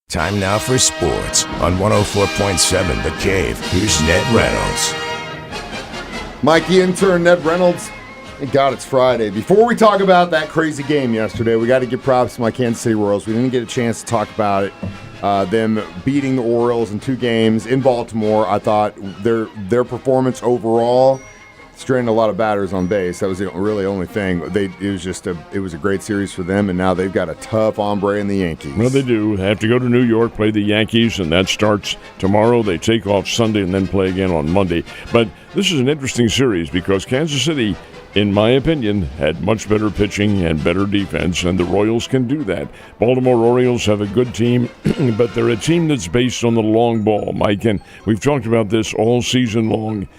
Time now for sports on 104.7 The Cave. Here's Ned Reynolds. Mikey intern Ned Reynolds. Thank God it's Friday. Before we talk about that crazy game yesterday, we got to give props to my Kansas City Royals. We didn't get a chance to talk about it. Them beating the Orioles in 2 games in Baltimore. I thought their performance overall stranded a lot of batters on base. That was the really only thing. It was a great series for them, and now they've got a tough hombre in the Yankees. Well, they do. They have to go to New York, play the Yankees, and that starts tomorrow. They take off Sunday and then play again on Monday. But this is an interesting series because Kansas City, in my opinion, had much better pitching and better defense, and the Royals can do that. Baltimore Orioles have a good team, but they're a team that's based on the long ball, Mike, and we've talked about this all season long.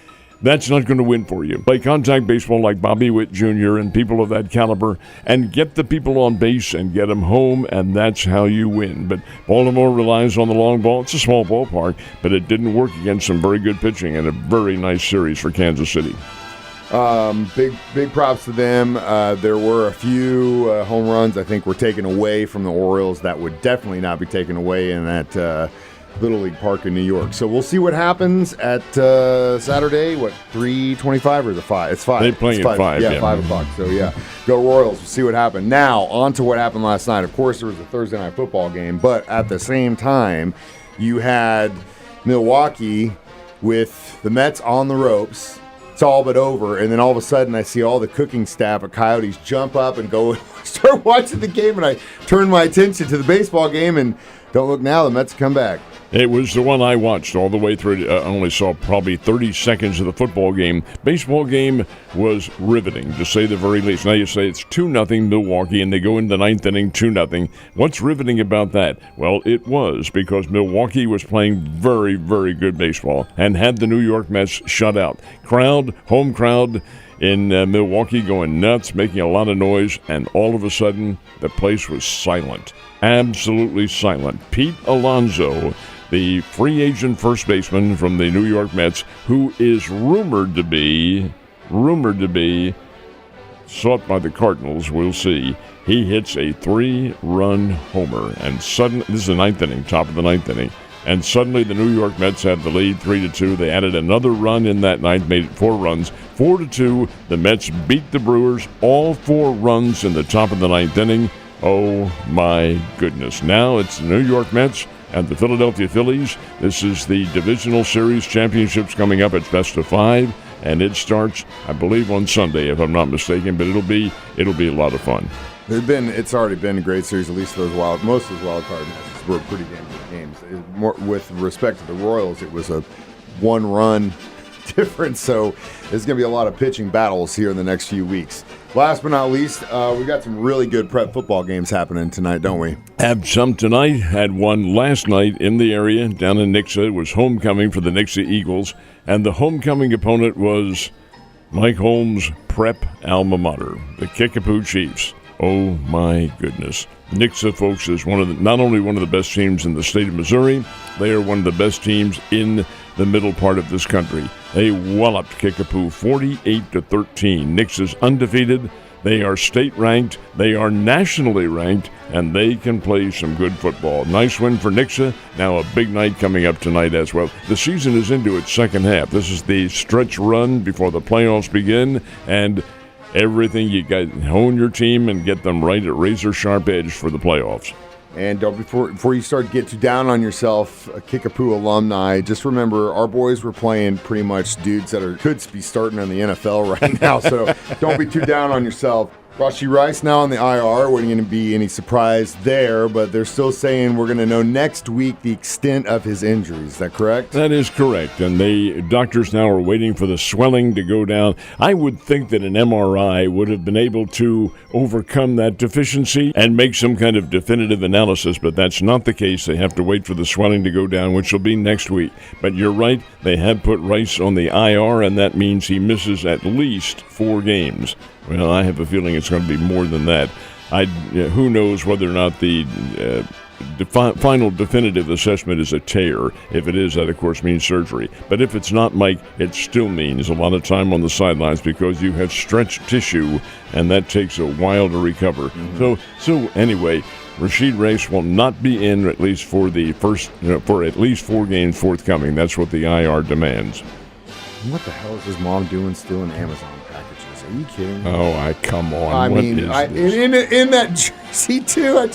That's not going to win for you. Play contact baseball like Bobby Witt Jr. and people of that caliber and get the people on base and get them home, and that's how you win. But Baltimore relies on the long ball. It's a small ballpark, but it didn't work against some very good pitching and a very nice series for Kansas City. Big props to them. There were a few home runs I think were taken away from the Orioles that would definitely not be taken away in that Little League Park in New York. So we'll see what happens at Saturday. 3:25 or is it 5? It's 5. They're playing at 5. Yeah, 5 o'clock. So yeah, go Royals. We'll see what happened. Now on to what happened last night. Of course, there was a Thursday night football game, but at the same time, you had Milwaukee with the Mets on the ropes. It's all but over, and then all of a sudden I see all the cooking staff at Coyotes jump up and go start watching the game, and I turn my attention to the baseball game, and don't look now, the Mets come back. It was the one I watched all the way through. I only saw probably 30 seconds of the football game. Baseball game was riveting, to say the very least. Now you say it's 2-0 Milwaukee, and they go into the 9th inning 2-0. What's riveting about that? Well, it was because Milwaukee was playing very, very good baseball and had the New York Mets shut out. Home crowd in Milwaukee going nuts, making a lot of noise, and all of a sudden the place was silent. Absolutely silent. Pete Alonso, the free agent first baseman from the New York Mets, who is rumored to be sought by the Cardinals, we'll see. He hits a 3-run homer, and suddenly, this is the 9th inning, top of the 9th inning, and suddenly the New York Mets had the lead 3-2. They added another run in that night, made it 4 runs. 4-2, the Mets beat the Brewers, all 4 runs in the top of the 9th inning. Oh, my goodness. Now it's the New York Mets and the Philadelphia Phillies. This is the Divisional Series Championships coming up. It's best of 5, and it starts, I believe, on Sunday, if I'm not mistaken, but it'll be a lot of fun. It's already been a great series, at least most of those wild card matches were pretty damn good games. With respect to the Royals, it was a 1-run difference, so there's going to be a lot of pitching battles here in the next few weeks. Last but not least, we got some really good prep football games happening tonight, don't we? Have some tonight. Had one last night in the area down in Nixa. It was homecoming for the Nixa Eagles, and the homecoming opponent was Mike Holmes' prep alma mater, the Kickapoo Chiefs. Oh my goodness. Nixa, folks, is not only one of the best teams in the state of Missouri, they are one of the best teams in the middle part of this country. They walloped Kickapoo 48-13. Nixa's undefeated. They are state ranked. They are nationally ranked, and they can play some good football. Nice win for Nixa. Now a big night coming up tonight as well. The season is into its second half. This is the stretch run before the playoffs begin, and everything you got, hone your team and get them right at razor sharp edge for the playoffs. And before you start to get too down on yourself, Kickapoo alumni, just remember our boys were playing pretty much dudes that could be starting in the NFL right now, so don't be too down on yourself. Rashee Rice now on the IR. Wasn't going to be any surprise there, but they're still saying we're going to know next week the extent of his injuries. Is that correct? That is correct, and doctors now are waiting for the swelling to go down. I would think that an MRI would have been able to overcome that deficiency and make some kind of definitive analysis, but that's not the case. They have to wait for the swelling to go down, which will be next week. But you're right, they have put Rice on the IR, and that means he misses at least 4 games. Well, I have a feeling it's going to be more than that. Who knows whether or not the final definitive assessment is a tear. If it is, that of course means surgery. But if it's not, Mike, it still means a lot of time on the sidelines because you have stretched tissue, and that takes a while to recover. So anyway, Rashid Rice will not be in at least for at least 4 games forthcoming. That's what the IR demands. What the hell is his mom doing stealing Amazon packages? Are you kidding me? Oh, come on. I mean, in that jersey, too,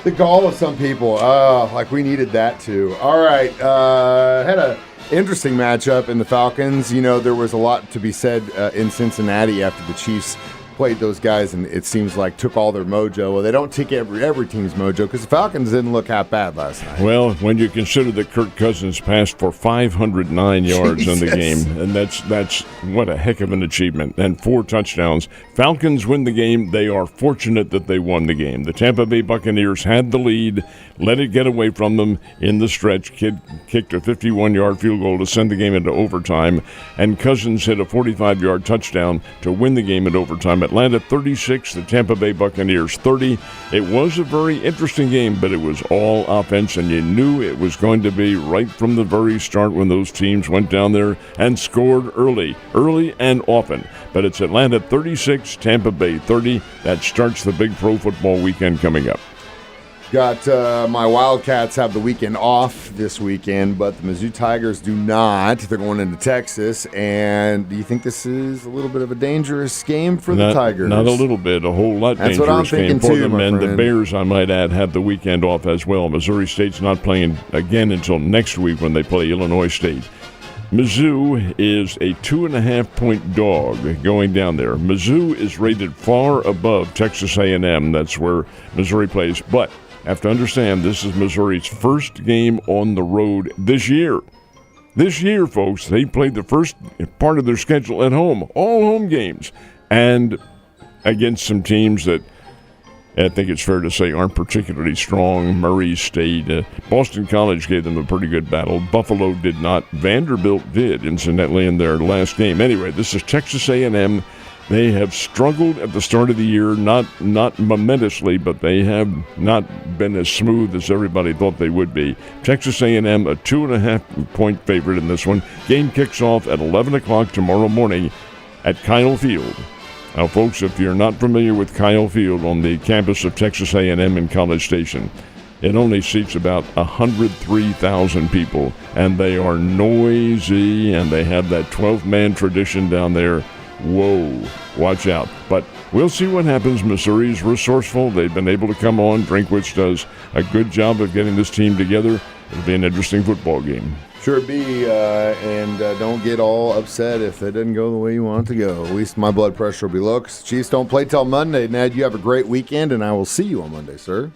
the gall of some people, like we needed that, too. All right, had a interesting matchup in the Falcons. You know, there was a lot to be said in Cincinnati after the Chiefs played those guys, and it seems like took all their mojo. Well, they don't take every team's mojo because the Falcons didn't look half bad last night. Well, when you consider that Kirk Cousins passed for 509 yards in the game, and that's what a heck of an achievement, and 4 touchdowns. Falcons win the game. They are fortunate that they won the game. The Tampa Bay Buccaneers had the lead, let it get away from them in the stretch. Kidd kicked a 51-yard field goal to send the game into overtime, and Cousins hit a 45-yard touchdown to win the game in overtime. Atlanta 36, the Tampa Bay Buccaneers 30. It was a very interesting game, but it was all offense, and you knew it was going to be right from the very start when those teams went down there and scored early and often. But it's Atlanta 36, Tampa Bay 30. That starts the big pro football weekend coming up. Got my Wildcats have the weekend off this weekend, but the Mizzou Tigers do not. They're going into Texas, and do you think this is a little bit of a dangerous game for the Tigers? Not a little bit, a whole lot That's dangerous what I'm thinking game for too, them. my And friend. the Bears, I might add, have the weekend off as well. Missouri State's not playing again until next week when they play Illinois State. Mizzou is a 2.5-point dog going down there. Mizzou is rated far above Texas A&M. That's where Missouri plays, but have to understand, this is Missouri's first game on the road this year. This year, folks, they played the first part of their schedule at home, all home games, and against some teams that I think it's fair to say aren't particularly strong. Murray State, Boston College gave them a pretty good battle. Buffalo did not. Vanderbilt did, incidentally, in their last game. Anyway, this is Texas A&M. They have struggled at the start of the year, not momentously, but they have not been as smooth as everybody thought they would be. Texas A&M, a 2.5-point favorite in this one. Game kicks off at 11 o'clock tomorrow morning at Kyle Field. Now, folks, if you're not familiar with Kyle Field on the campus of Texas A&M in College Station, it only seats about 103,000 people, and they are noisy, and they have that 12-man tradition down there. Whoa, watch out. But we'll see what happens. Missouri's resourceful. They've been able to come on. Drinkwitz does a good job of getting this team together. It'll be an interesting football game. Sure be, and don't get all upset if it didn't go the way you want it to go. At least my blood pressure will be low because the Chiefs don't play till Monday. Ned, you have a great weekend, and I will see you on Monday, sir.